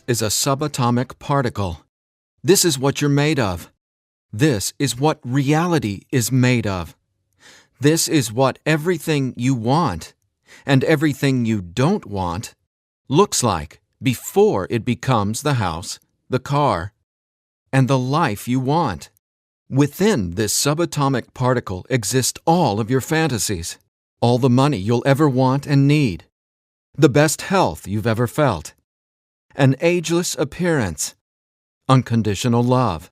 is a subatomic particle. This is what you're made of. This is what reality is made of. This is what everything you want and everything you don't want looks like before it becomes the house, the car, and the life you want. Within this subatomic particle exist all of your fantasies, all the money you'll ever want and need, the best health you've ever felt, an ageless appearance, unconditional love,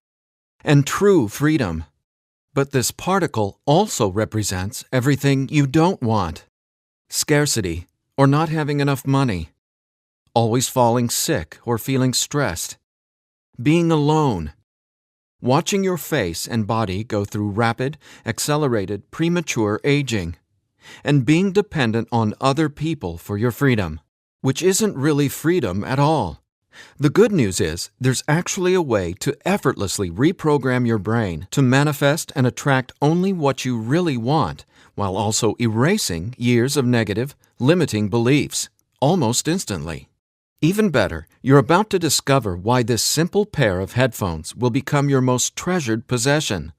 and true freedom. But this particle also represents everything you don't want: scarcity or not having enough money, always falling sick or feeling stressed, being alone, watching your face and body go through rapid, accelerated, premature aging, and being dependent on other people for your freedom, which isn't really freedom at all. The good news is there's actually a way to effortlessly reprogram your brain to manifest and attract only what you really want, while also erasing years of negative, limiting beliefs, almost instantly. Even better, you're about to discover why this simple pair of headphones will become your most treasured possession,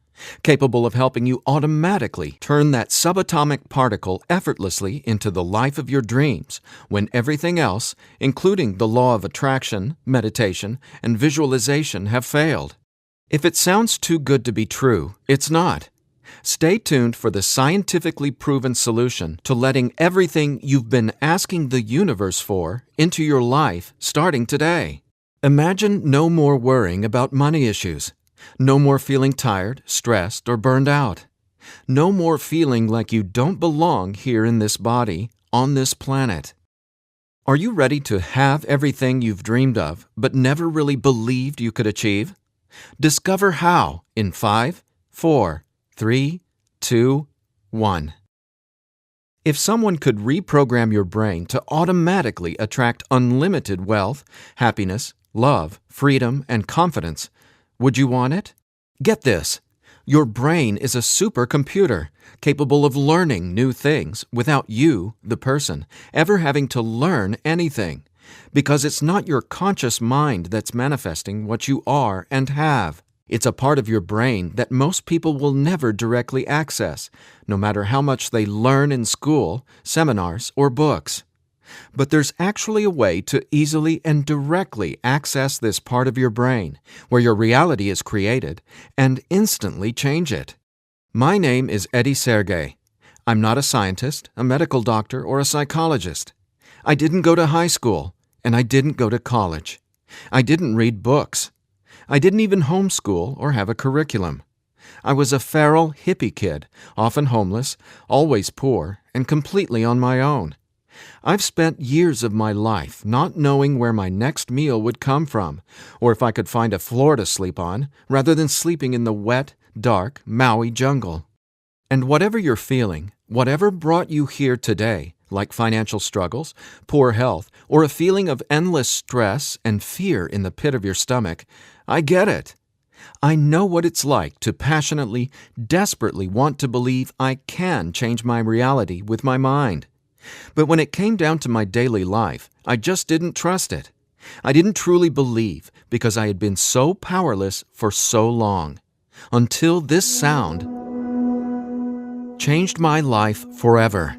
capable of helping you automatically turn that subatomic particle effortlessly into the life of your dreams when everything else, including the law of attraction, meditation, and visualization, have failed. If it sounds too good to be true, it's not. Stay tuned for the scientifically proven solution to letting everything you've been asking the universe for into your life starting today. Imagine no more worrying about money issues. No more feeling tired, stressed, or burned out. No more feeling like you don't belong here in this body, on this planet. Are you ready to have everything you've dreamed of but never really believed you could achieve? Discover how in 5, 4, 3, 2, 1. If someone could reprogram your brain to automatically attract unlimited wealth, happiness, love, freedom, and confidence, would you want it? Get this. Your brain is a supercomputer capable of learning new things without you, the person, ever having to learn anything, because it's not your conscious mind that's manifesting what you are and have. It's a part of your brain that most people will never directly access, no matter how much they learn in school, seminars, or books. But there's actually a way to easily and directly access this part of your brain, where your reality is created, and instantly change it. My name is Eddie Sergey. I'm not a scientist, a medical doctor, or a psychologist. I didn't go to high school, and I didn't go to college. I didn't read books. I didn't even homeschool or have a curriculum. I was a feral hippie kid, often homeless, always poor, and completely on my own. I've spent years of my life not knowing where my next meal would come from, or if I could find a floor to sleep on, rather than sleeping in the wet, dark Maui jungle. And whatever you're feeling, whatever brought you here today, like financial struggles, poor health, or a feeling of endless stress and fear in the pit of your stomach, I get it. I know what it's like to passionately, desperately want to believe I can change my reality with my mind. But when it came down to my daily life, I just didn't trust it. I didn't truly believe because I had been so powerless for so long. Until this sound changed my life forever.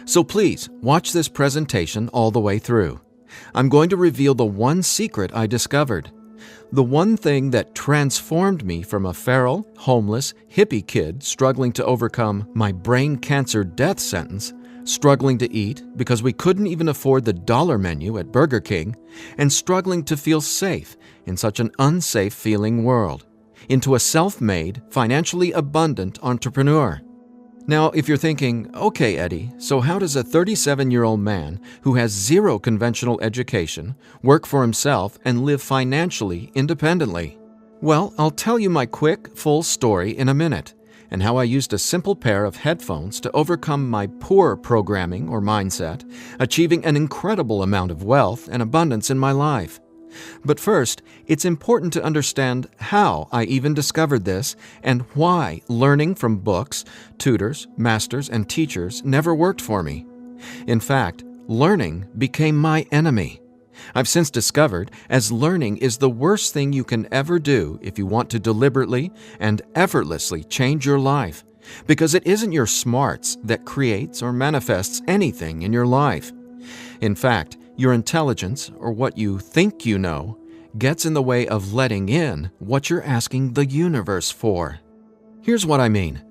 So please, watch this presentation all the way through. I'm going to reveal the one secret I discovered. The one thing that transformed me from a feral, homeless, hippie kid struggling to overcome my brain cancer death sentence, struggling to eat because we couldn't even afford the dollar menu at Burger King, and struggling to feel safe in such an unsafe-feeling world, into a self-made, financially abundant entrepreneur. Now, if you're thinking, okay, Eddie, so how does a 37-year-old man who has zero conventional education work for himself and live financially independently? Well, I'll tell you my quick, full story in a minute, and how I used a simple pair of headphones to overcome my poor programming or mindset, achieving an incredible amount of wealth and abundance in my life. But first, it's important to understand how I even discovered this and why learning from books, tutors, masters, and teachers never worked for me. In fact, learning became my enemy. I've since discovered as learning is the worst thing you can ever do if you want to deliberately and effortlessly change your life, because it isn't your smarts that creates or manifests anything in your life. In fact, your intelligence, or what you think you know, gets in the way of letting in what you're asking the universe for. Here's what I mean.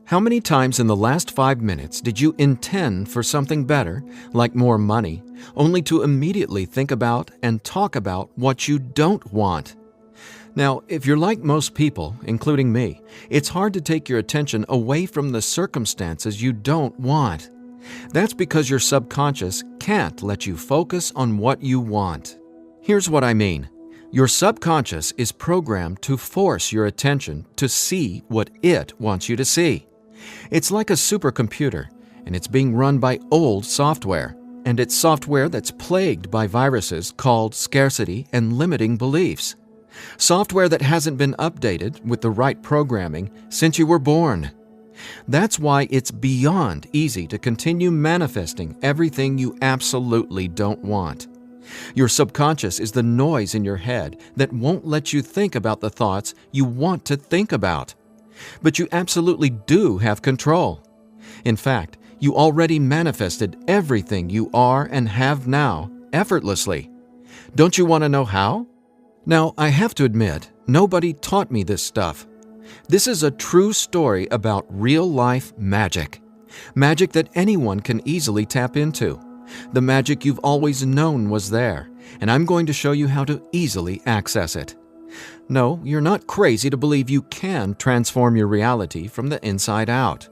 How many times in the last 5 minutes did you intend for something better, like more money, only to immediately think about and talk about what you don't want? Now, if you're like most people, including me, it's hard to take your attention away from the circumstances you don't want. That's because your subconscious can't let you focus on what you want. Here's what I mean. Your subconscious is programmed to force your attention to see what it wants you to see. It's like a supercomputer, and it's being run by old software, and it's software that's plagued by viruses called scarcity and limiting beliefs. Software that hasn't been updated with the right programming since you were born. That's why it's beyond easy to continue manifesting everything you absolutely don't want. Your subconscious is the noise in your head that won't let you think about the thoughts you want to think about. But you absolutely do have control. In fact, you already manifested everything you are and have now effortlessly. Don't you want to know how? Now, I have to admit, nobody taught me this stuff. This is a true story about real-life magic. Magic that anyone can easily tap into. The magic you've always known was there, and I'm going to show you how to easily access it. No, you're not crazy to believe you can transform your reality from the inside out.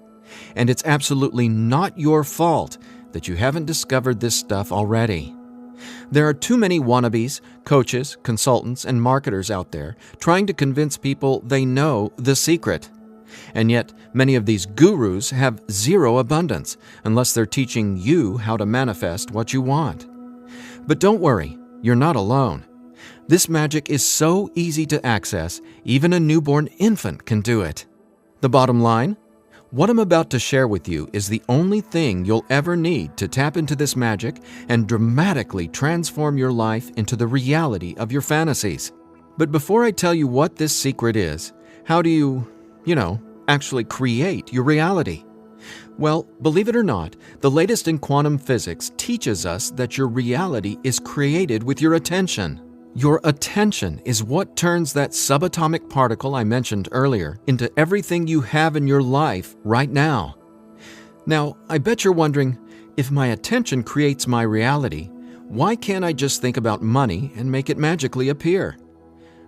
And it's absolutely not your fault that you haven't discovered this stuff already. There are too many wannabes, coaches, consultants, and marketers out there trying to convince people they know the secret. And yet, many of these gurus have zero abundance unless they're teaching you how to manifest what you want. But don't worry, you're not alone. This magic is so easy to access, even a newborn infant can do it. The bottom line? What I'm about to share with you is the only thing you'll ever need to tap into this magic and dramatically transform your life into the reality of your fantasies. But before I tell you what this secret is, how do you, actually create your reality? Well, believe it or not, the latest in quantum physics teaches us that your reality is created with your attention. Your attention is what turns that subatomic particle I mentioned earlier into everything you have in your life right now. Now, I bet you're wondering, if my attention creates my reality, why can't I just think about money and make it magically appear?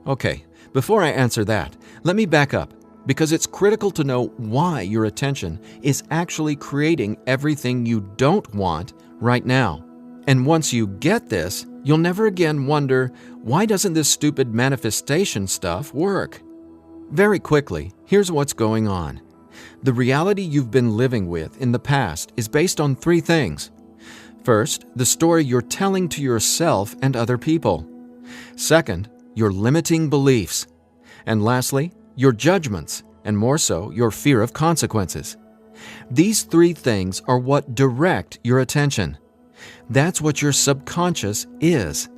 Okay, before I answer that, let me back up, because it's critical to know why your attention is actually creating everything you don't want right now. And once you get this, you'll never again wonder, why doesn't this stupid manifestation stuff work? Very quickly, here's what's going on. The reality you've been living with in the past is based on 3 things. First, the story you're telling to yourself and other people. Second, your limiting beliefs. And lastly, your judgments, and more so, your fear of consequences. These 3 things are what direct your attention. That's what your subconscious is.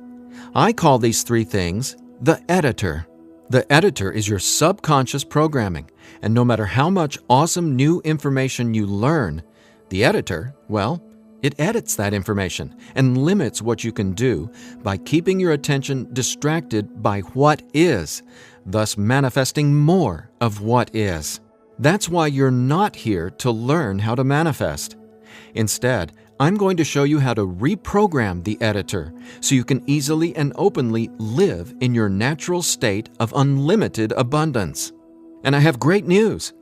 I call these 3 things the editor. The editor is your subconscious programming, and no matter how much awesome new information you learn, the editor, well, it edits that information and limits what you can do by keeping your attention distracted by what is, thus manifesting more of what is. That's why you're not here to learn how to manifest. Instead, I'm going to show you how to reprogram the editor so you can easily and openly live in your natural state of unlimited abundance. And I have great news.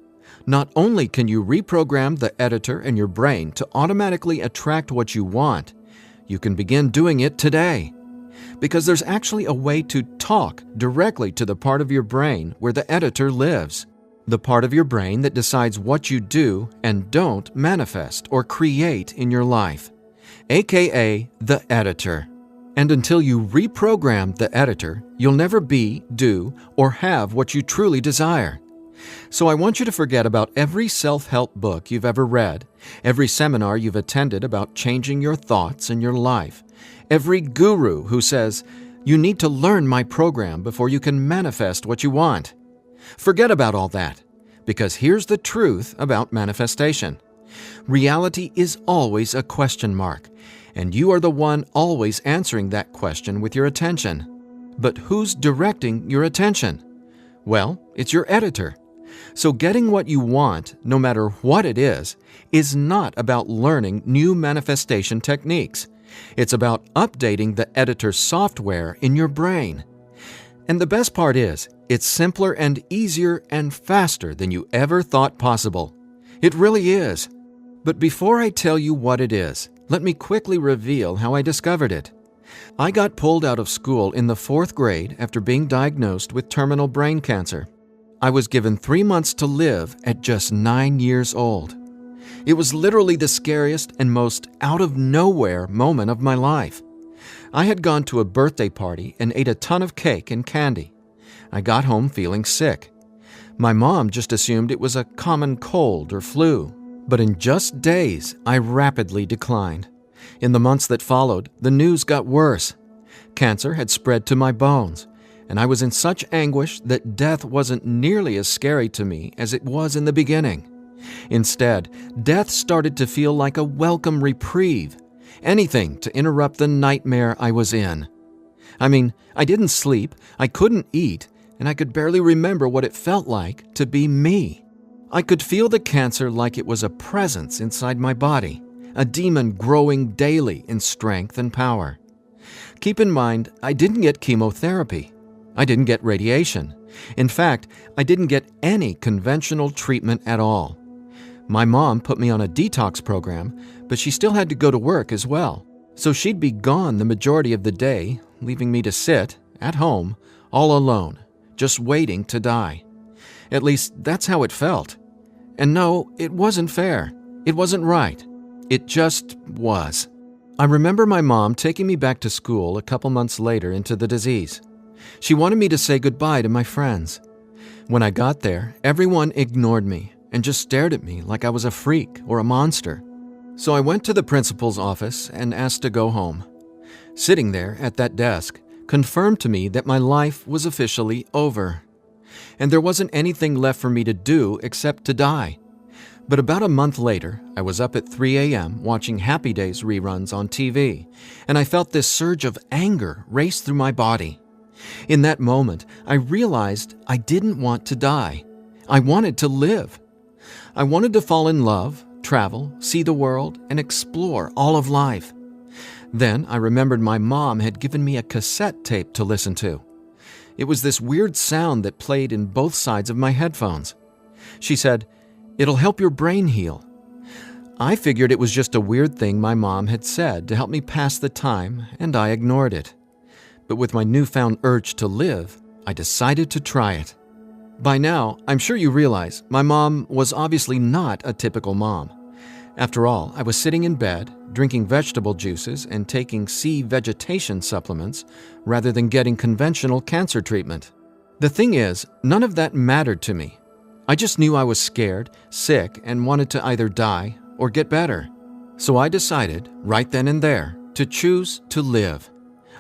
Not only can you reprogram the editor in your brain to automatically attract what you want, you can begin doing it today. Because there's actually a way to talk directly to the part of your brain where the editor lives. The part of your brain that decides what you do and don't manifest or create in your life, aka the editor. And until you reprogram the editor, you'll never be, do, or have what you truly desire. So I want you to forget about every self-help book you've ever read, every seminar you've attended about changing your thoughts and your life, every guru who says, "You need to learn my program before you can manifest what you want." Forget about all that, because here's the truth about manifestation. Reality is always a question mark, and you are the one always answering that question with your attention. But who's directing your attention? Well, it's your editor. So getting what you want, no matter what it is not about learning new manifestation techniques. It's about updating the editor's software in your brain. And the best part is, it's simpler and easier and faster than you ever thought possible. It really is. But before I tell you what it is, let me quickly reveal how I discovered it. I got pulled out of school in the 4th grade after being diagnosed with terminal brain cancer. I was given 3 months to live at just 9 years old. It was literally the scariest and most out-of-nowhere moment of my life. I had gone to a birthday party and ate a ton of cake and candy. I got home feeling sick. My mom just assumed it was a common cold or flu. But in just days, I rapidly declined. In the months that followed, the news got worse. Cancer had spread to my bones, and I was in such anguish that death wasn't nearly as scary to me as it was in the beginning. Instead, death started to feel like a welcome reprieve, anything to interrupt the nightmare I was in. I mean, I didn't sleep, I couldn't eat, and I could barely remember what it felt like to be me. I could feel the cancer like it was a presence inside my body, a demon growing daily in strength and power. Keep in mind, I didn't get chemotherapy. I didn't get radiation. In fact, I didn't get any conventional treatment at all. My mom put me on a detox program, but she still had to go to work as well. So she'd be gone the majority of the day, leaving me to sit, at home, all alone, just waiting to die. At least, that's how it felt. And no, it wasn't fair. It wasn't right. It just was. I remember my mom taking me back to school a couple months later into the disease. She wanted me to say goodbye to my friends. When I got there, everyone ignored me and just stared at me like I was a freak or a monster. So I went to the principal's office and asked to go home. Sitting there at that desk confirmed to me that my life was officially over. And there wasn't anything left for me to do except to die. But about a month later, I was up at 3 a.m. watching Happy Days reruns on TV, and I felt this surge of anger race through my body. In that moment, I realized I didn't want to die. I wanted to live. I wanted to fall in love, travel, see the world, and explore all of life. Then I remembered my mom had given me a cassette tape to listen to. It was this weird sound that played in both sides of my headphones. She said, "It'll help your brain heal." I figured it was just a weird thing my mom had said to help me pass the time, and I ignored it. But with my newfound urge to live, I decided to try it. By now, I'm sure you realize my mom was obviously not a typical mom. After all, I was sitting in bed, drinking vegetable juices and taking sea vegetation supplements rather than getting conventional cancer treatment. The thing is, none of that mattered to me. I just knew I was scared, sick, and wanted to either die or get better. So I decided, right then and there, to choose to live.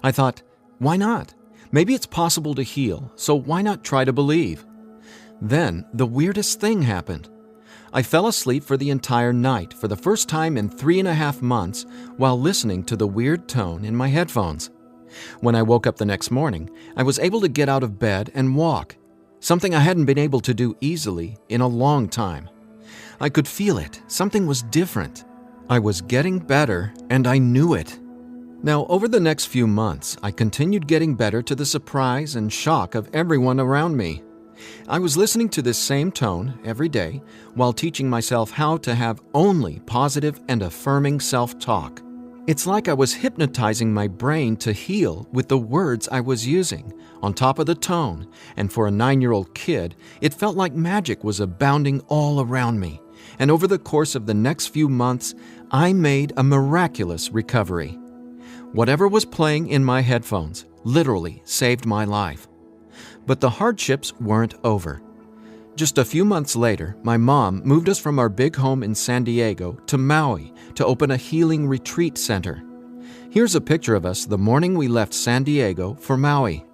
I thought, why not? Maybe it's possible to heal, so why not try to believe? Then, the weirdest thing happened. I fell asleep for the entire night for the first time in 3.5 months while listening to the weird tone in my headphones. When I woke up the next morning, I was able to get out of bed and walk, something I hadn't been able to do easily in a long time. I could feel it. Something was different. I was getting better, and I knew it. Now, over the next few months, I continued getting better to the surprise and shock of everyone around me. I was listening to this same tone every day while teaching myself how to have only positive and affirming self-talk. It's like I was hypnotizing my brain to heal with the words I was using, on top of the tone, and for a 9-year-old kid, it felt like magic was abounding all around me. And over the course of the next few months, I made a miraculous recovery. Whatever was playing in my headphones literally saved my life. But the hardships weren't over. Just a few months later, my mom moved us from our big home in San Diego to Maui to open a healing retreat center. Here's a picture of us the morning we left San Diego for Maui.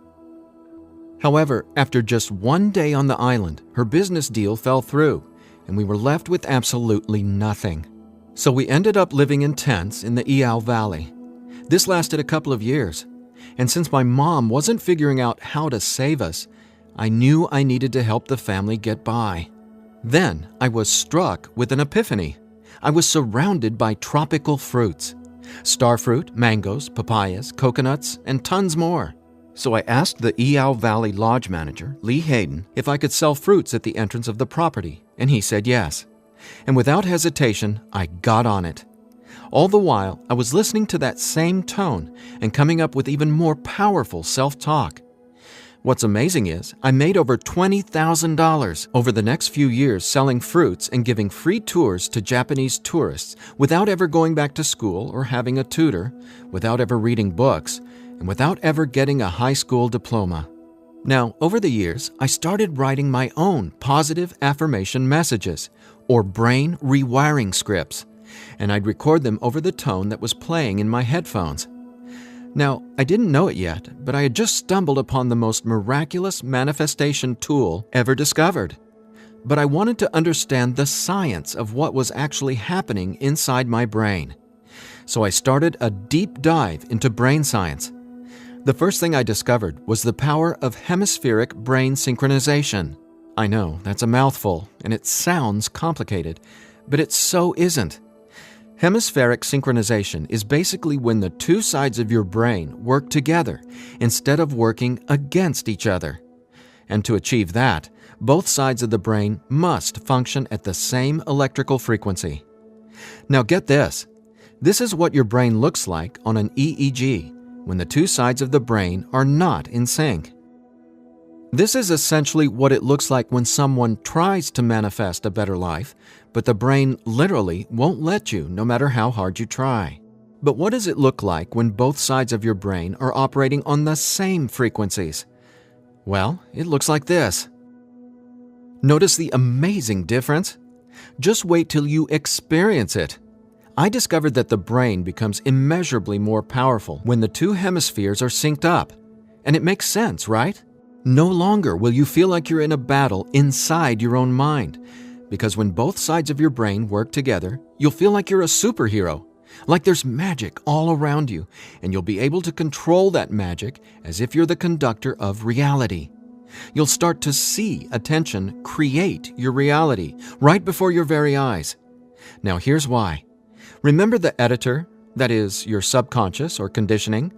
However, after just one day on the island, her business deal fell through, and we were left with absolutely nothing. So we ended up living in tents in the Iao Valley. This lasted a couple of years, and since my mom wasn't figuring out how to save us, I knew I needed to help the family get by. Then I was struck with an epiphany. I was surrounded by tropical fruits: starfruit, mangoes, papayas, coconuts, and tons more. So I asked the Iao Valley Lodge manager, Lee Hayden, if I could sell fruits at the entrance of the property, and he said yes. And without hesitation, I got on it. All the while, I was listening to that same tone and coming up with even more powerful self-talk. What's amazing is I made over $20,000 over the next few years selling fruits and giving free tours to Japanese tourists without ever going back to school or having a tutor, without ever reading books, and without ever getting a high school diploma. Now, over the years, I started writing my own positive affirmation messages, or brain rewiring scripts, and I'd record them over the tone that was playing in my headphones. Now, I didn't know it yet, but I had just stumbled upon the most miraculous manifestation tool ever discovered. But I wanted to understand the science of what was actually happening inside my brain. So I started a deep dive into brain science. The first thing I discovered was the power of hemispheric brain synchronization. I know, that's a mouthful, and it sounds complicated, but it so isn't. Hemispheric synchronization is basically when the two sides of your brain work together instead of working against each other. And to achieve that, both sides of the brain must function at the same electrical frequency. Now get this. This is what your brain looks like on an EEG when the two sides of the brain are not in sync. This is essentially what it looks like when someone tries to manifest a better life, but the brain literally won't let you no matter how hard you try. But what does it look like when both sides of your brain are operating on the same frequencies? Well, it looks like this. Notice the amazing difference? Just wait till you experience it. I discovered that the brain becomes immeasurably more powerful when the two hemispheres are synced up. And it makes sense, right? No longer will you feel like you're in a battle inside your own mind, because when both sides of your brain work together, you'll feel like you're a superhero, like there's magic all around you, and you'll be able to control that magic as if you're the conductor of reality. You'll start to see attention create your reality right before your very eyes. Now here's why. Remember the editor, that is, your subconscious or conditioning?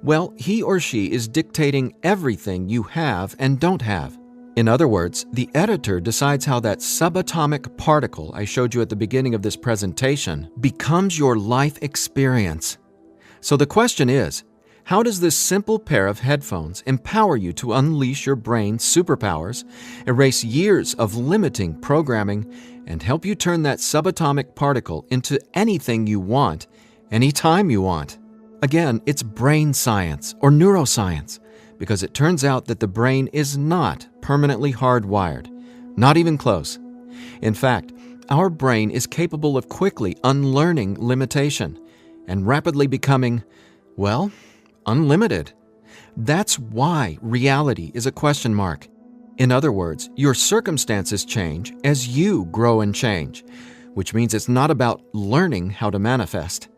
Well, he or she is dictating everything you have and don't have. In other words, the editor decides how that subatomic particle I showed you at the beginning of this presentation becomes your life experience. So the question is, how does this simple pair of headphones empower you to unleash your brain's superpowers, erase years of limiting programming, and help you turn that subatomic particle into anything you want, anytime you want? Again, it's brain science or neuroscience, because it turns out that the brain is not permanently hardwired, not even close. In fact, our brain is capable of quickly unlearning limitation and rapidly becoming, well, unlimited. That's why reality is a question mark. In other words, your circumstances change as you grow and change, which means it's not about learning how to manifest.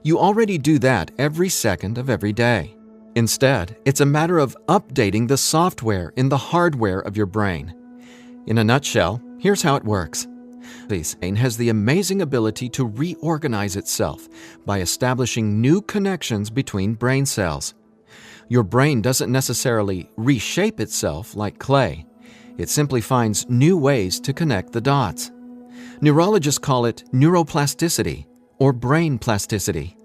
You already do that every second of every day. Instead, it's a matter of updating the software in the hardware of your brain. In a nutshell, here's how it works. The brain has the amazing ability to reorganize itself by establishing new connections between brain cells. Your brain doesn't necessarily reshape itself like clay. It simply finds new ways to connect the dots. Neurologists call it neuroplasticity or brain plasticity.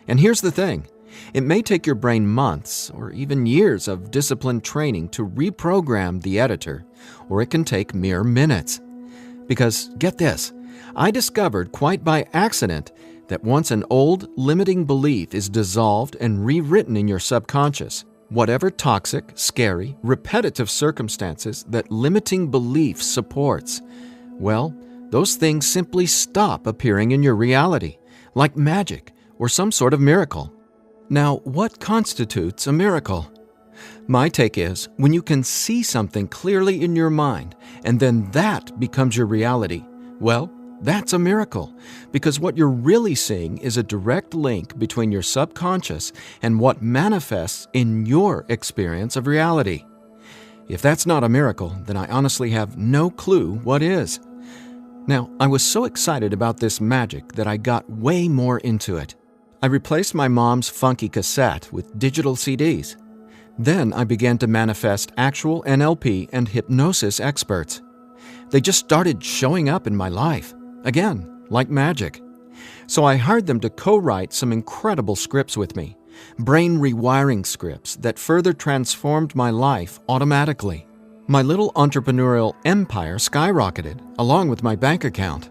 And here's the thing. It may take your brain months or even years of disciplined training to reprogram the editor, or it can take mere minutes. Because, get this, I discovered quite by accident that once an old, limiting belief is dissolved and rewritten in your subconscious, whatever toxic, scary, repetitive circumstances that limiting belief supports, well, those things simply stop appearing in your reality, like magic or some sort of miracle. Now, what constitutes a miracle? My take is when you can see something clearly in your mind and then that becomes your reality, well, that's a miracle, because what you're really seeing is a direct link between your subconscious and what manifests in your experience of reality. If that's not a miracle, then I honestly have no clue what is. Now, I was so excited about this magic that I got way more into it. I replaced my mom's funky cassette with digital CDs. Then I began to manifest actual NLP and hypnosis experts. They just started showing up in my life. Again, like magic. So I hired them to co-write some incredible scripts with me, brain rewiring scripts that further transformed my life automatically. My little entrepreneurial empire skyrocketed, along with my bank account.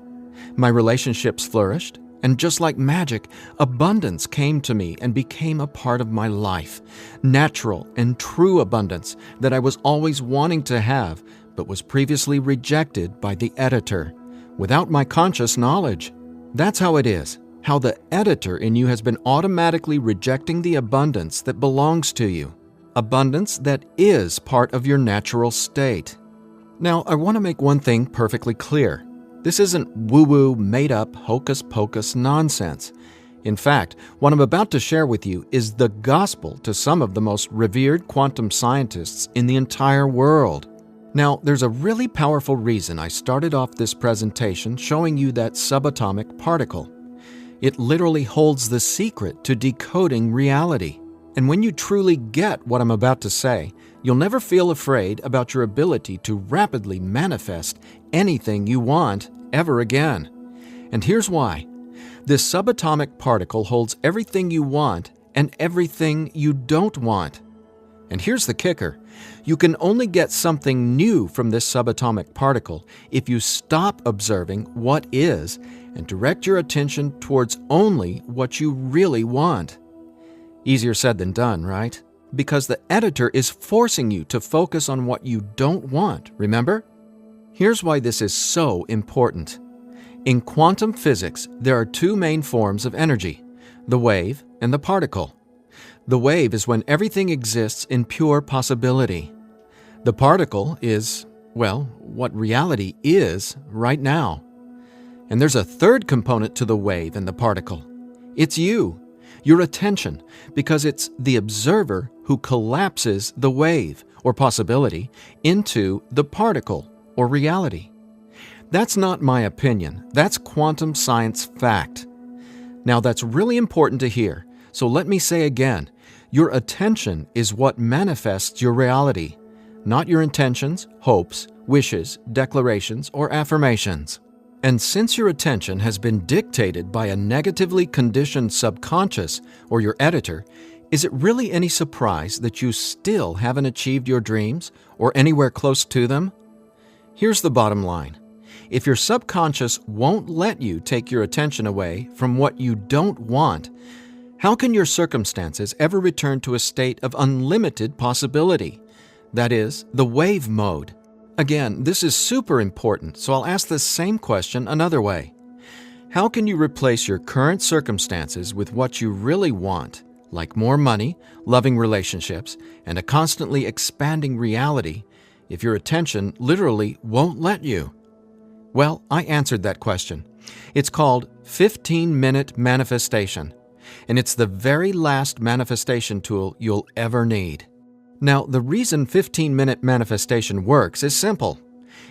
My relationships flourished, and just like magic, abundance came to me and became a part of my life. Natural and true abundance that I was always wanting to have, but was previously rejected by the editor, without my conscious knowledge. That's how it is, how the editor in you has been automatically rejecting the abundance that belongs to you, abundance that is part of your natural state. Now, I want to make one thing perfectly clear. This isn't woo-woo, made-up, hocus-pocus nonsense. In fact, what I'm about to share with you is the gospel to some of the most revered quantum scientists in the entire world. Now, there's a really powerful reason I started off this presentation showing you that subatomic particle. It literally holds the secret to decoding reality. And when you truly get what I'm about to say, you'll never feel afraid about your ability to rapidly manifest anything you want ever again. And here's why. This subatomic particle holds everything you want and everything you don't want. And here's the kicker. You can only get something new from this subatomic particle if you stop observing what is and direct your attention towards only what you really want. Easier said than done, right? Because the editor is forcing you to focus on what you don't want, remember? Here's why this is so important. In quantum physics, there are two main forms of energy, the wave and the particle. The wave is when everything exists in pure possibility. The particle is, well, what reality is right now. And there's a third component to the wave and the particle. It's you, your attention, because it's the observer who collapses the wave, or possibility, into the particle, or reality. That's not my opinion. That's quantum science fact. Now, that's really important to hear, so let me say again, your attention is what manifests your reality, not your intentions, hopes, wishes, declarations, or affirmations. And since your attention has been dictated by a negatively conditioned subconscious or your editor, is it really any surprise that you still haven't achieved your dreams or anywhere close to them? Here's the bottom line. If your subconscious won't let you take your attention away from what you don't want, how can your circumstances ever return to a state of unlimited possibility? That is, the wave mode. Again, this is super important, so I'll ask the same question another way. How can you replace your current circumstances with what you really want, like more money, loving relationships, and a constantly expanding reality, if your attention literally won't let you? Well, I answered that question. It's called 15-minute manifestation, and it's the very last manifestation tool you'll ever need. Now, the reason 15-minute manifestation works is simple.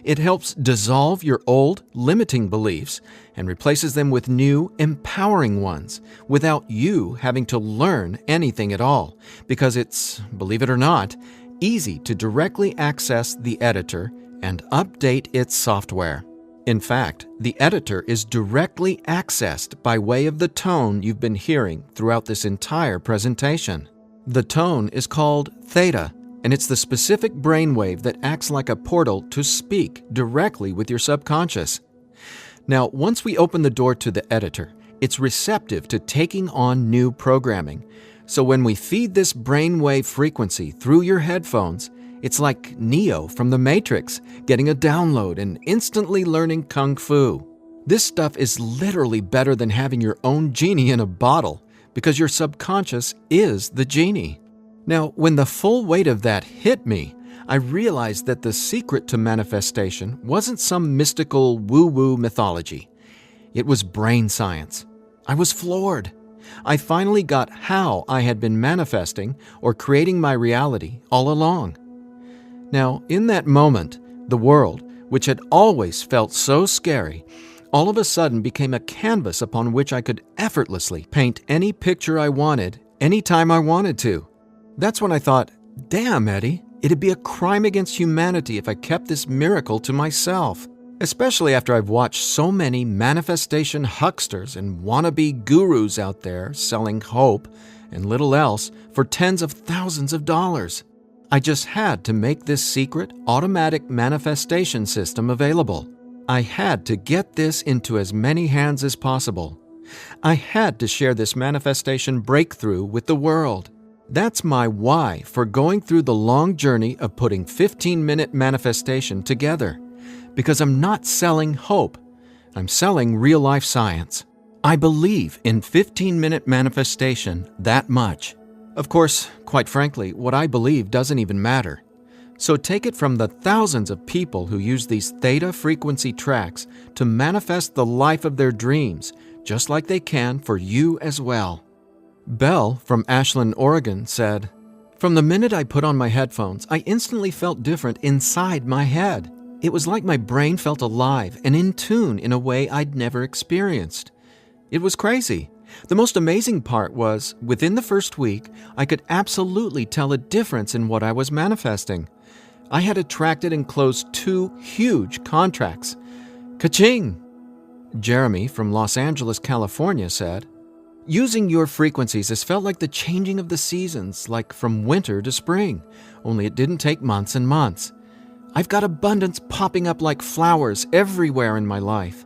It helps dissolve your old, limiting beliefs and replaces them with new, empowering ones without you having to learn anything at all, because it's, believe it or not, easy to directly access the editor and update its software. In fact, the editor is directly accessed by way of the tone you've been hearing throughout this entire presentation. The tone is called theta, and it's the specific brainwave that acts like a portal to speak directly with your subconscious. Now, once we open the door to the editor, it's receptive to taking on new programming. So when we feed this brainwave frequency through your headphones, it's like Neo from the Matrix getting a download and instantly learning Kung Fu. This stuff is literally better than having your own genie in a bottle, because your subconscious is the genie. Now, when the full weight of that hit me, I realized that the secret to manifestation wasn't some mystical woo-woo mythology. It was brain science. I was floored. I finally got how I had been manifesting or creating my reality all along. Now, in that moment, the world, which had always felt so scary, all of a sudden became a canvas upon which I could effortlessly paint any picture I wanted, anytime I wanted to. That's when I thought, damn, Eddie, it'd be a crime against humanity if I kept this miracle to myself. Especially after I've watched so many manifestation hucksters and wannabe gurus out there selling hope and little else for tens of thousands of dollars. I just had to make this secret, automatic manifestation system available. I had to get this into as many hands as possible. I had to share this manifestation breakthrough with the world. That's my why for going through the long journey of putting 15-minute manifestation together. Because I'm not selling hope. I'm selling real-life science. I believe in 15-minute manifestation that much. Of course, quite frankly, what I believe doesn't even matter. So take it from the thousands of people who use these theta frequency tracks to manifest the life of their dreams, just like they can for you as well. Belle from Ashland, Oregon said, "From the minute I put on my headphones, I instantly felt different inside my head. It was like my brain felt alive and in tune in a way I'd never experienced. It was crazy. The most amazing part was, within the first week, I could absolutely tell a difference in what I was manifesting. I had attracted and closed 2 huge contracts. Ka-ching!" Jeremy from Los Angeles, California said, "Using your frequencies has felt like the changing of the seasons, like from winter to spring, only it didn't take months and months. I've got abundance popping up like flowers everywhere in my life.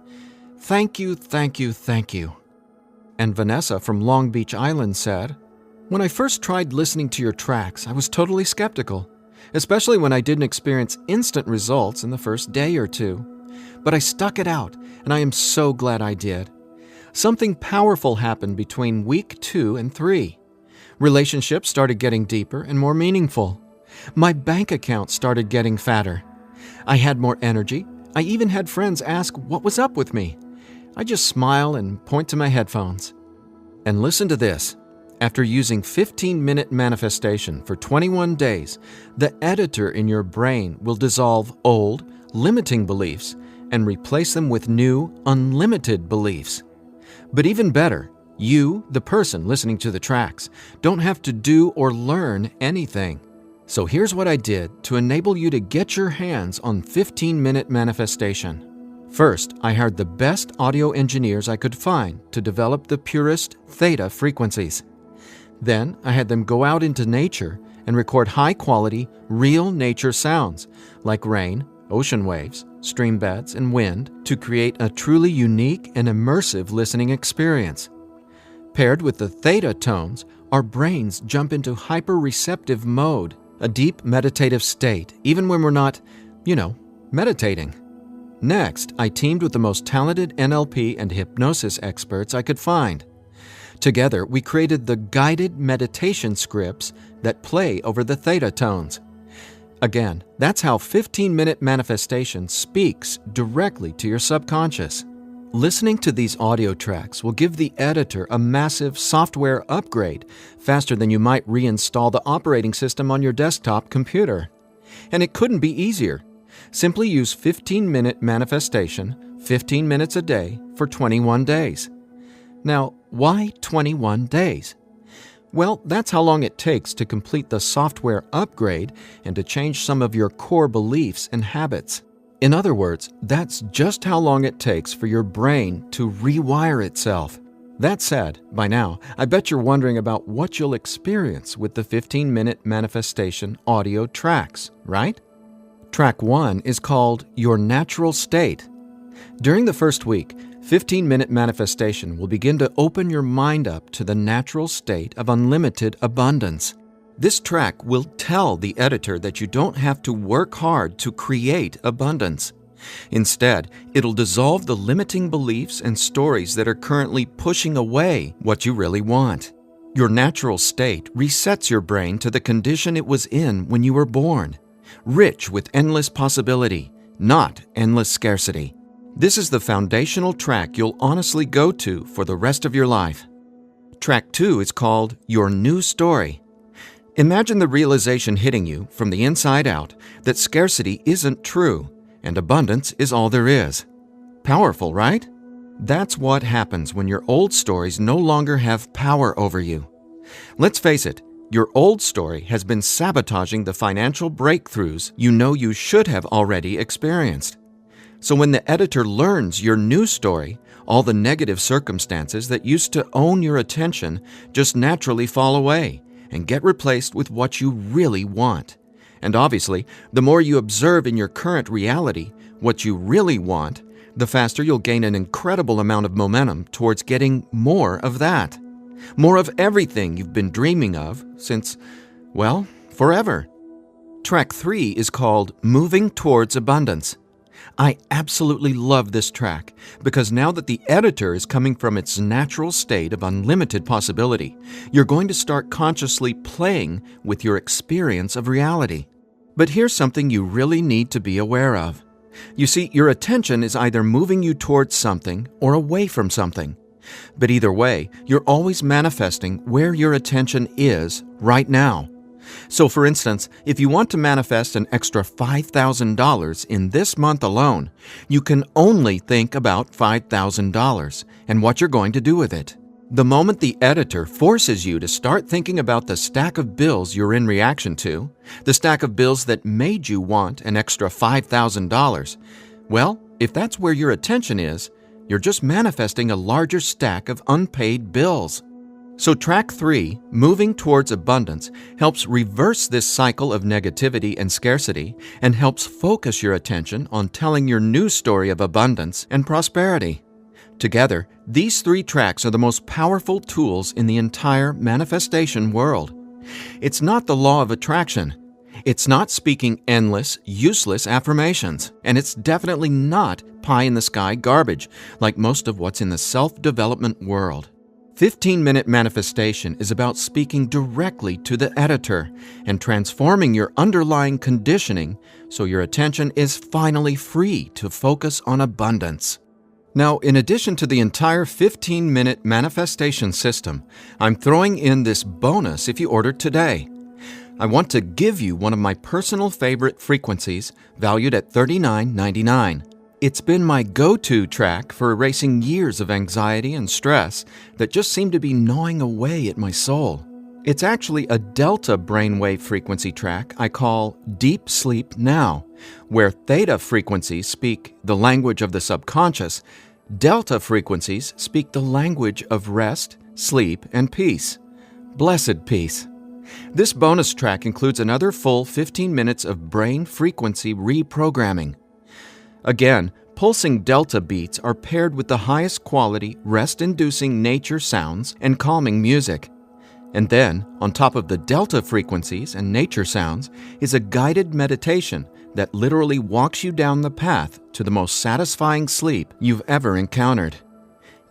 Thank you, thank you, thank you." And Vanessa from Long Beach Island said, "When I first tried listening to your tracks, I was totally skeptical, especially when I didn't experience instant results in the first day or 2. But I stuck it out, and I am so glad I did. Something powerful happened between week 2 and 3. Relationships started getting deeper and more meaningful. My bank account started getting fatter. I had more energy. I even had friends ask what was up with me. I just smile and point to my headphones. And listen to this. After using 15-minute manifestation for 21 days, the editor in your brain will dissolve old, limiting beliefs and replace them with new, unlimited beliefs. But even better, you, the person listening to the tracks, don't have to do or learn anything. So here's what I did to enable you to get your hands on 15-minute manifestation. First, I hired the best audio engineers I could find to develop the purest theta frequencies. Then, I had them go out into nature and record high-quality, real nature sounds like rain, ocean waves, stream beds, and wind to create a truly unique and immersive listening experience. Paired with the theta tones, our brains jump into hyper-receptive mode, a deep meditative state, even when we're not, meditating. Next, I teamed with the most talented NLP and hypnosis experts I could find. Together, we created the guided meditation scripts that play over the theta tones. Again, that's how 15-minute manifestation speaks directly to your subconscious. Listening to these audio tracks will give the editor a massive software upgrade faster than you might reinstall the operating system on your desktop computer. And it couldn't be easier. Simply use 15-minute manifestation, 15 minutes a day for 21 days. Now, why 21 days? Well, that's how long it takes to complete the software upgrade and to change some of your core beliefs and habits. In other words, that's just how long it takes for your brain to rewire itself. That said, by now, I bet you're wondering about what you'll experience with the 15-minute manifestation audio tracks, right? Track 1 is called Your Natural State. During the first week, 15-minute manifestation will begin to open your mind up to the natural state of unlimited abundance. This track will tell the editor that you don't have to work hard to create abundance. Instead, it'll dissolve the limiting beliefs and stories that are currently pushing away what you really want. Your natural state resets your brain to the condition it was in when you were born, rich with endless possibility, not endless scarcity. This is the foundational track you'll honestly go to for the rest of your life. Track 2 is called Your New Story. Imagine the realization hitting you from the inside out that scarcity isn't true and abundance is all there is. Powerful, right? That's what happens when your old stories no longer have power over you. Let's face it, your old story has been sabotaging the financial breakthroughs you know you should have already experienced. So when the editor learns your new story, all the negative circumstances that used to own your attention just naturally fall away and get replaced with what you really want. And obviously, the more you observe in your current reality what you really want, the faster you'll gain an incredible amount of momentum towards getting more of that. More of everything you've been dreaming of since, well, forever. Track 3 is called Moving Towards Abundance. I absolutely love this track because now that the editor is coming from its natural state of unlimited possibility, you're going to start consciously playing with your experience of reality. But here's something you really need to be aware of. You see, your attention is either moving you towards something or away from something. But either way, you're always manifesting where your attention is right now. So for instance, if you want to manifest an extra $5,000 in this month alone, you can only think about $5,000 and what you're going to do with it. The moment the editor forces you to start thinking about the stack of bills you're in reaction to, the stack of bills that made you want an extra $5,000, well, if that's where your attention is, you're just manifesting a larger stack of unpaid bills. So track 3, Moving Towards Abundance, helps reverse this cycle of negativity and scarcity and helps focus your attention on telling your new story of abundance and prosperity. Together, these 3 tracks are the most powerful tools in the entire manifestation world. It's not the law of attraction. It's not speaking endless, useless affirmations. And it's definitely not pie-in-the-sky garbage like most of what's in the self-development world. 15-minute manifestation is about speaking directly to the editor and transforming your underlying conditioning so your attention is finally free to focus on abundance. Now, in addition to the entire 15-minute manifestation system, I'm throwing in this bonus if you order today. I want to give you one of my personal favorite frequencies valued at $39.99. It's been my go-to track for erasing years of anxiety and stress that just seem to be gnawing away at my soul. It's actually a delta brainwave frequency track I call Deep Sleep Now, where theta frequencies speak the language of the subconscious, delta frequencies speak the language of rest, sleep, and peace. Blessed peace. This bonus track includes another full 15 minutes of brain frequency reprogramming. Again, pulsing delta beats are paired with the highest quality, rest-inducing nature sounds and calming music. And then, on top of the delta frequencies and nature sounds, is a guided meditation that literally walks you down the path to the most satisfying sleep you've ever encountered.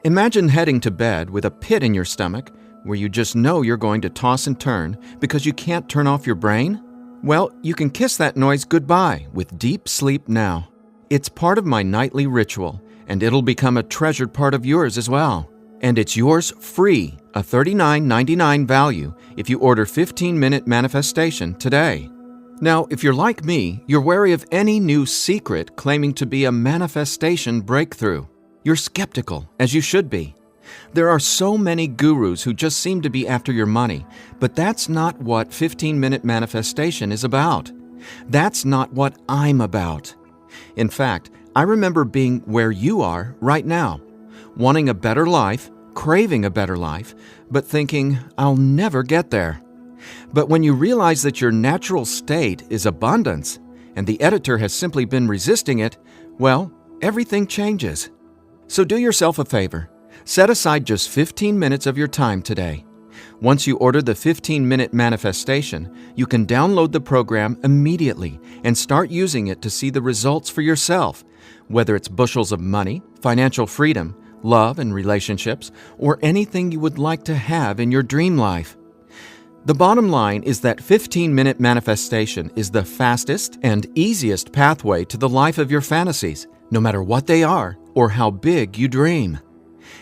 Imagine heading to bed with a pit in your stomach where you just know you're going to toss and turn because you can't turn off your brain? Well, you can kiss that noise goodbye with Deep Sleep Now. It's part of my nightly ritual, and it'll become a treasured part of yours as well. And it's yours free, a $39.99 value, if you order 15-minute manifestation today. Now, if you're like me, you're wary of any new secret claiming to be a manifestation breakthrough. You're skeptical, as you should be. There are so many gurus who just seem to be after your money, but that's not what 15-minute manifestation is about. That's not what I'm about. In fact, I remember being where you are right now, wanting a better life, craving a better life, but thinking, I'll never get there. But when you realize that your natural state is abundance, and the editor has simply been resisting it, well, everything changes. So do yourself a favor. Set aside just 15 minutes of your time today. Once you order the 15-minute manifestation, you can download the program immediately and start using it to see the results for yourself, whether it's bushels of money, financial freedom, love and relationships, or anything you would like to have in your dream life. The bottom line is that 15-minute manifestation is the fastest and easiest pathway to the life of your fantasies, no matter what they are or how big you dream.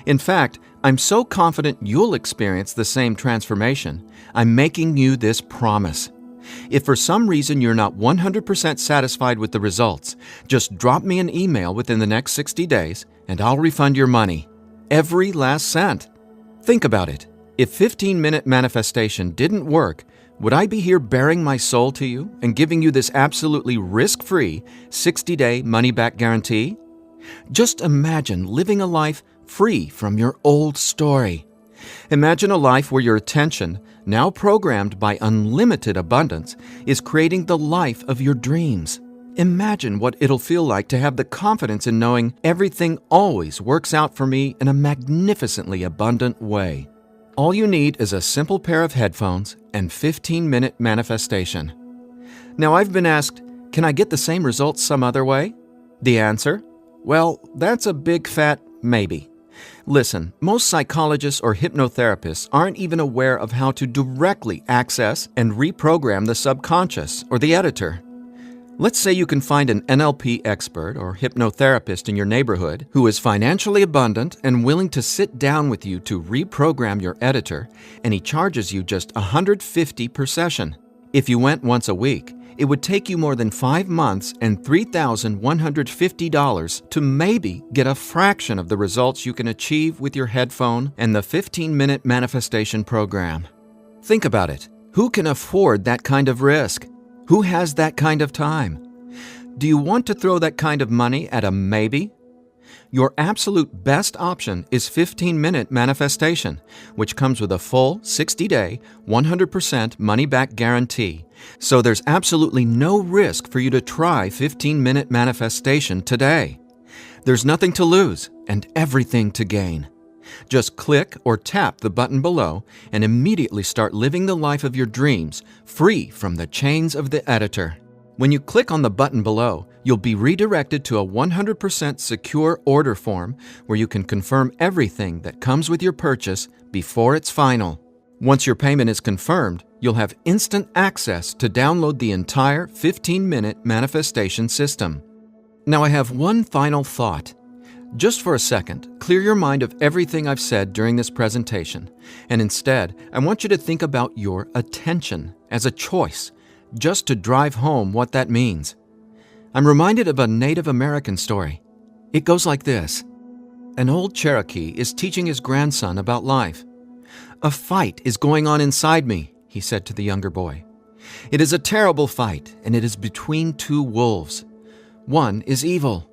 In fact, I'm so confident you'll experience the same transformation, I'm making you this promise. If for some reason you're not 100% satisfied with the results, just drop me an email within the next 60 days and I'll refund your money. Every last cent. Think about it. If 15-minute manifestation didn't work, would I be here bearing my soul to you and giving you this absolutely risk-free 60-day money-back guarantee? Just imagine living a life free from your old story. Imagine a life where your attention, now programmed by unlimited abundance, is creating the life of your dreams. Imagine what it'll feel like to have the confidence in knowing everything always works out for me in a magnificently abundant way. All you need is a simple pair of headphones and 15-minute manifestation. Now, I've been asked, can I get the same results some other way? The answer? Well, that's a big fat maybe. Listen, most psychologists or hypnotherapists aren't even aware of how to directly access and reprogram the subconscious or the editor. Let's say you can find an NLP expert or hypnotherapist in your neighborhood who is financially abundant and willing to sit down with you to reprogram your editor, and he charges you just $150 per session. If you went once a week, it would take you more than 5 months and $3,150 to maybe get a fraction of the results you can achieve with your headphone and the 15-minute manifestation program. Think about it. Who can afford that kind of risk? Who has that kind of time? Do you want to throw that kind of money at a maybe? Your absolute best option is 15-minute manifestation, which comes with a full 60-day, 100% money-back guarantee. So there's absolutely no risk for you to try 15-minute manifestation today. There's nothing to lose and everything to gain. Just click or tap the button below and immediately start living the life of your dreams, free from the chains of the editor. When you click on the button below, you'll be redirected to a 100% secure order form where you can confirm everything that comes with your purchase before it's final. Once your payment is confirmed, you'll have instant access to download the entire 15-minute manifestation system. Now I have one final thought. Just for a second, clear your mind of everything I've said during this presentation, and instead, I want you to think about your attention as a choice, just to drive home what that means. I'm reminded of a Native American story. It goes like this. An old Cherokee is teaching his grandson about life. "A fight is going on inside me," he said to the younger boy. "It is a terrible fight, and it is between two wolves. One is evil.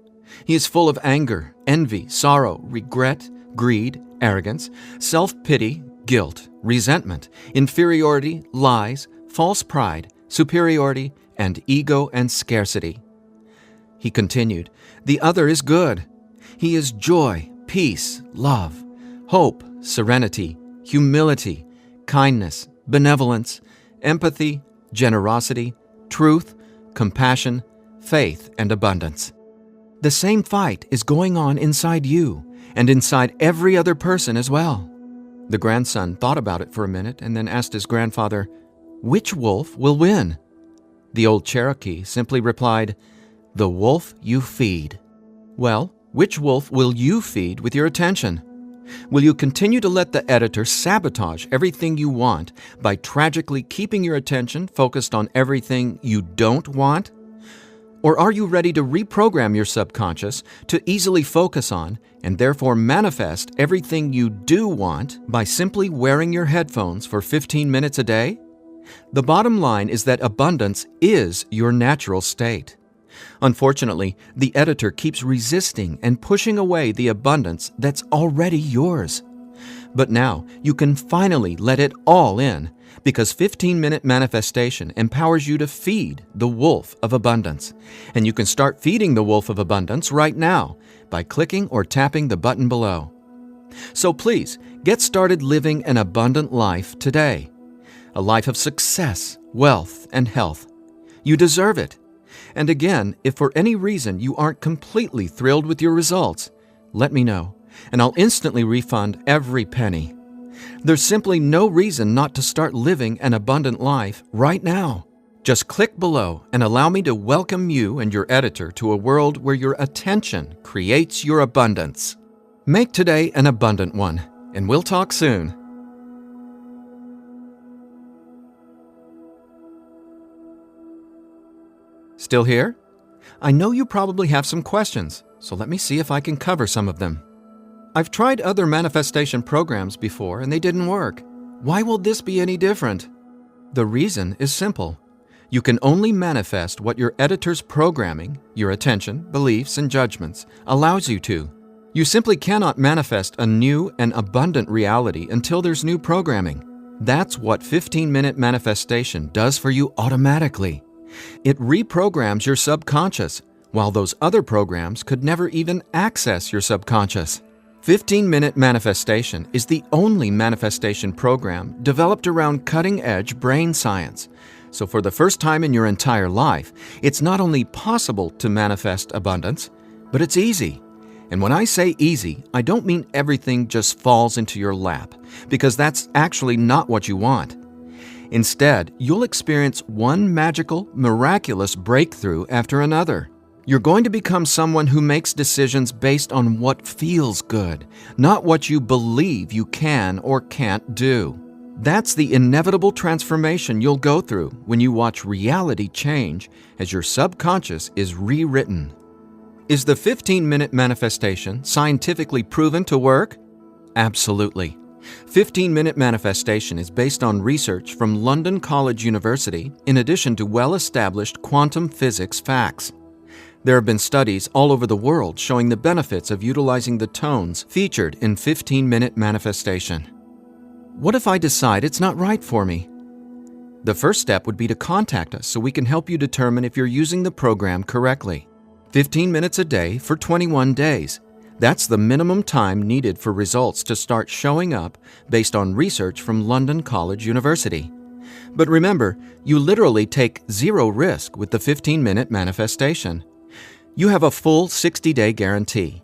He is full of anger, envy, sorrow, regret, greed, arrogance, self-pity, guilt, resentment, inferiority, lies, false pride, superiority, and ego and scarcity." He continued, "The other is good. He is joy, peace, love, hope, serenity, humility, kindness, benevolence, empathy, generosity, truth, compassion, faith, and abundance. The same fight is going on inside you and inside every other person as well." The grandson thought about it for a minute and then asked his grandfather, "Which wolf will win?" The old Cherokee simply replied, "The wolf you feed." Well, which wolf will you feed with your attention? Will you continue to let the editor sabotage everything you want by tragically keeping your attention focused on everything you don't want? Or are you ready to reprogram your subconscious to easily focus on and therefore manifest everything you do want by simply wearing your headphones for 15 minutes a day? The bottom line is that abundance is your natural state. Unfortunately, the editor keeps resisting and pushing away the abundance that's already yours. But now you can finally let it all in, because 15-minute manifestation empowers you to feed the wolf of abundance. And you can start feeding the wolf of abundance right now by clicking or tapping the button below. So please, get started living an abundant life today. A life of success, wealth, and health. You deserve it. And again, if for any reason you aren't completely thrilled with your results, let me know. and I'll instantly refund every penny. There's simply no reason not to start living an abundant life right now. Just click below and allow me to welcome you and your editor to a world where your attention creates your abundance. Make today an abundant one, and we'll talk soon. Still here? I know you probably have some questions, so let me see if I can cover some of them. I've tried other manifestation programs before and they didn't work. Why will this be any different? The reason is simple. You can only manifest what your editor's programming, your attention, beliefs, and judgments allows you to. You simply cannot manifest a new and abundant reality until there's new programming. That's what 15-minute manifestation does for you automatically. It reprograms your subconscious, while those other programs could never even access your subconscious. 15-minute manifestation is the only manifestation program developed around cutting-edge brain science. So for the first time in your entire life, it's not only possible to manifest abundance, but it's easy. And when I say easy, I don't mean everything just falls into your lap, because that's actually not what you want. Instead, you'll experience one magical, miraculous breakthrough after another. You're going to become someone who makes decisions based on what feels good, not what you believe you can or can't do. That's the inevitable transformation you'll go through when you watch reality change as your subconscious is rewritten. Is the 15-minute manifestation scientifically proven to work? Absolutely. 15-minute manifestation is based on research from London College University in addition to well-established quantum physics facts. There have been studies all over the world showing the benefits of utilizing the tones featured in 15-minute manifestation. What if I decide it's not right for me? The first step would be to contact us so we can help you determine if you're using the program correctly. 15 minutes a day for 21 days. That's the minimum time needed for results to start showing up based on research from London College University. But remember, you literally take zero risk with the 15-minute manifestation. You have a full 60-day guarantee.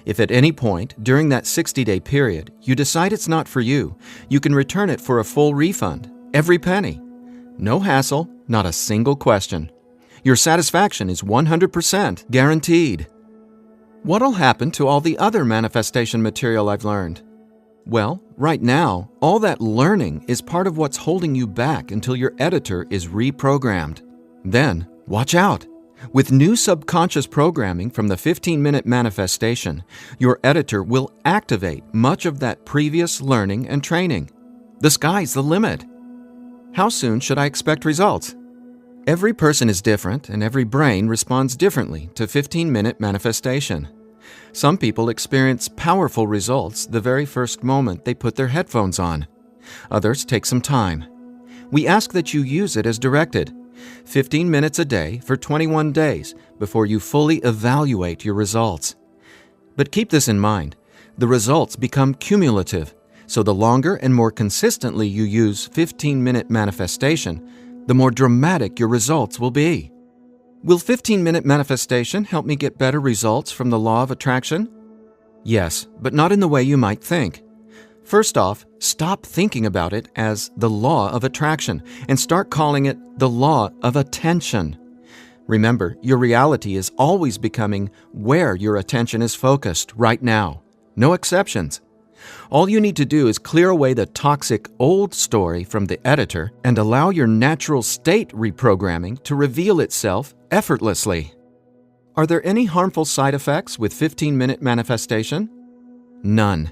If at any point during that 60-day period you decide it's not for you, you can return it for a full refund, every penny. No hassle, not a single question. Your satisfaction is 100% guaranteed. What'll happen to all the other manifestation material I've learned? Well, right now, all that learning is part of what's holding you back until your editor is reprogrammed. Then, watch out! With new subconscious programming from the 15-minute manifestation, your editor will activate much of that previous learning and training. The sky's the limit. How soon should I expect results? Every person is different and every brain responds differently to 15-minute manifestation. Some people experience powerful results the very first moment they put their headphones on. Others take some time. We ask that you use it as directed. 15 minutes a day for 21 days before you fully evaluate your results. But keep this in mind, the results become cumulative, so the longer and more consistently you use 15-minute manifestation, the more dramatic your results will be. Will 15-minute manifestation help me get better results from the law of attraction? Yes, but not in the way you might think. First off, stop thinking about it as the law of attraction and start calling it the law of attention. Remember, your reality is always becoming where your attention is focused right now. No exceptions. All you need to do is clear away the toxic old story from the editor and allow your natural state reprogramming to reveal itself effortlessly. Are there any harmful side effects with 15-minute manifestation? None.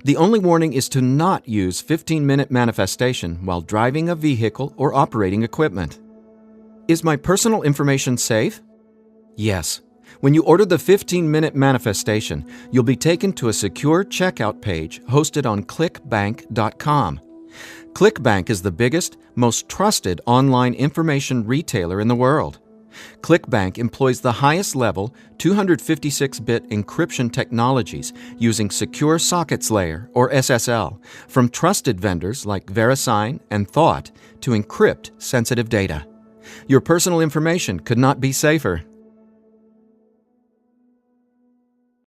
The only warning is to not use 15-minute manifestation while driving a vehicle or operating equipment. Is my personal information safe? Yes. When you order the 15-minute manifestation, you'll be taken to a secure checkout page hosted on clickbank.com. ClickBank is the biggest, most trusted online information retailer in the world. ClickBank employs the highest level 256-bit encryption technologies using Secure Sockets Layer, or SSL, from trusted vendors like VeriSign and Thought to encrypt sensitive data. Your personal information could not be safer.